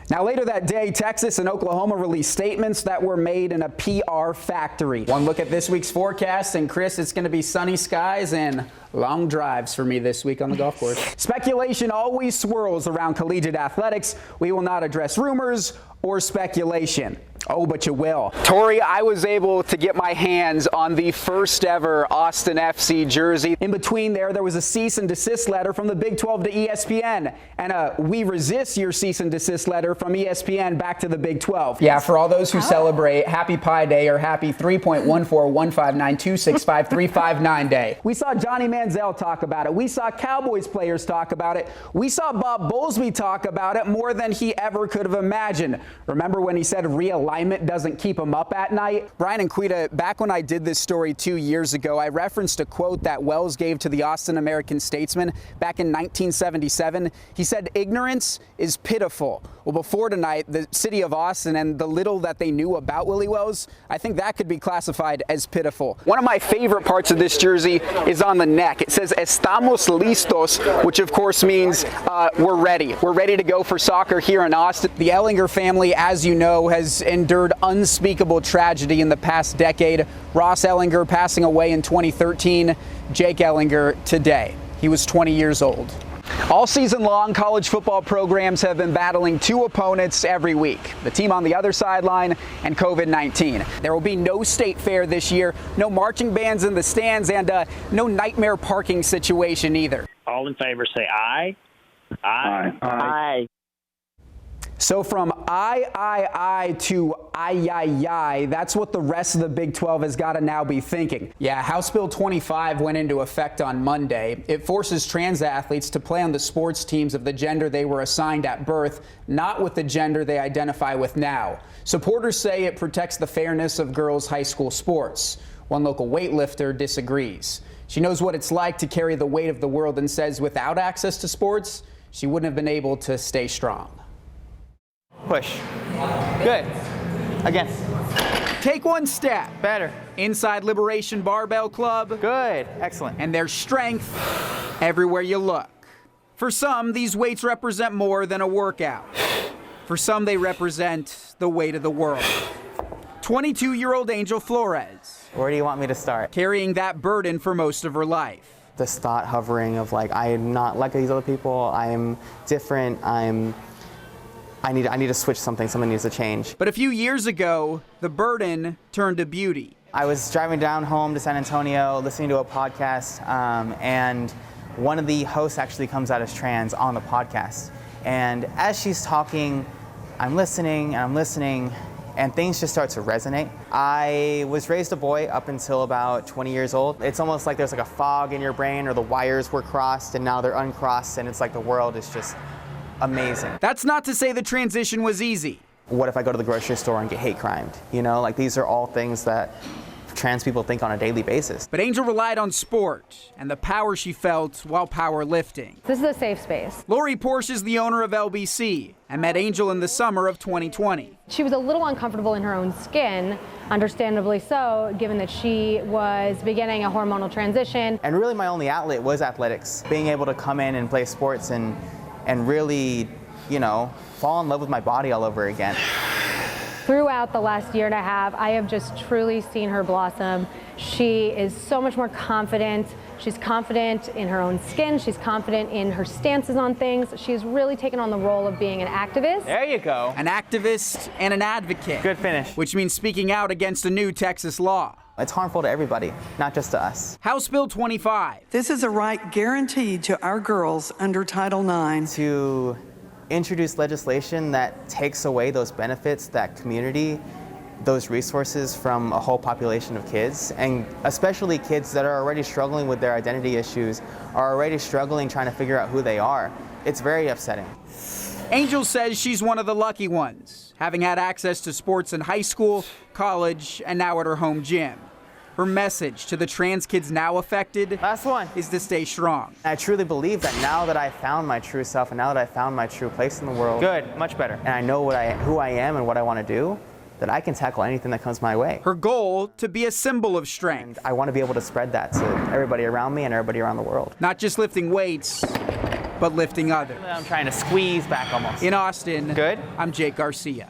Now later that day, Texas and Oklahoma released statements that were made in a PR factory. One look at this week's forecast, and Chris, it's going to be sunny skies and long drives for me this week on the golf course. Speculation always swirls around collegiate athletics. We will not address rumors or speculation. Oh, but you will. Tori, I was able to get my hands on the first ever Austin FC jersey. In between there was a cease and desist letter from the Big 12 to ESPN and a "We resist your cease and desist" letter from ESPN back to the Big 12. Yeah, for all those who celebrate Happy Pi Day or Happy 3.14159265359 Day. We saw Johnny Manziel talk about it. We saw Cowboys players talk about it. We saw Bob Bowlesby talk about it more than he ever could have imagined. Remember when he said realignment doesn't keep him up at night? Brian and Quita, back when I did this story 2 years ago, I referenced a quote that Wells gave to the Austin American-Statesman back in 1977. He said, "Ignorance is pitiful." Well, before tonight, the city of Austin and the little that they knew about Willie Wells, I think that could be classified as pitiful. One of my favorite parts of this jersey is on the neck. It says "Estamos listos," which of course means we're ready. We're ready to go for soccer here in Austin. The Ellinger family, as you know, has endured unspeakable tragedy in the past decade. Ross Ellinger passing away in 2013, Jake Ellinger today. He was 20 years old. All season long, college football programs have been battling two opponents every week, the team on the other sideline and COVID-19. There will be no state fair this year, no marching bands in the stands, and no nightmare parking situation either. All in favor say aye. Aye. Aye. Aye. So from I to I, that's what the rest of the Big 12 has got to now be thinking. Yeah, House Bill 25 went into effect on Monday. It forces trans athletes to play on the sports teams of the gender they were assigned at birth, not with the gender they identify with now. Supporters say it protects the fairness of girls' high school sports. One local weightlifter disagrees. She knows what it's like to carry the weight of the world and says without access to sports, she wouldn't have been able to stay strong. Push. Good. Again. Take one step. Better. Inside Liberation Barbell Club. Good. Excellent. And there's strength everywhere you look. For some, these weights represent more than a workout. For some, they represent the weight of the world. 22-year-old Angel Flores. Where do you want me to start? Carrying that burden for most of her life. This thought hovering of like, I am not like these other people. I am different. I need to switch something needs to change. But a few years ago, the burden turned to beauty. I was driving down home to San Antonio, listening to a podcast, and one of the hosts actually comes out as trans on the podcast. And as she's talking, I'm listening, and things just start to resonate. I was raised a boy up until about 20 years old. It's almost like there's like a fog in your brain, or the wires were crossed and now they're uncrossed, and it's like the world is just amazing. That's not to say the transition was easy. What if I go to the grocery store and get hate crimed? You know, like these are all things that trans people think on a daily basis. But Angel relied on sport and the power she felt while powerlifting. This is a safe space. Lori Porsche is the owner of LBC and met Angel in the summer of 2020. She was a little uncomfortable in her own skin, understandably so, given that she was beginning a hormonal transition. And really my only outlet was athletics. Being able to come in and play sports and really, you know, fall in love with my body all over again. Throughout the last year and a half, I have just truly seen her blossom. She is so much more confident. She's confident in her own skin. She's confident in her stances on things. She's really taken on the role of being an activist. There you go. An activist and an advocate. Good finish. Which means speaking out against a new Texas law. It's harmful to everybody, not just to us. House Bill 25. This is a right guaranteed to our girls under Title IX. To introduce legislation that takes away those benefits, that community, those resources from a whole population of kids, and especially kids that are already struggling with their identity issues, are already struggling trying to figure out who they are. It's very upsetting. Angel says she's one of the lucky ones, having had access to sports in high school, college, and now at her home gym. Her message to the trans kids now affected Last one. is to stay strong. I truly believe that now that I found my true self and now that I found my true place in the world. Good, much better. And I know who I am and what I want to do, that I can tackle anything that comes my way. Her goal, to be a symbol of strength. And I want to be able to spread that to everybody around me and everybody around the world. Not just lifting weights, but lifting others. I'm trying to squeeze back almost. In Austin, Good. I'm Jake Garcia.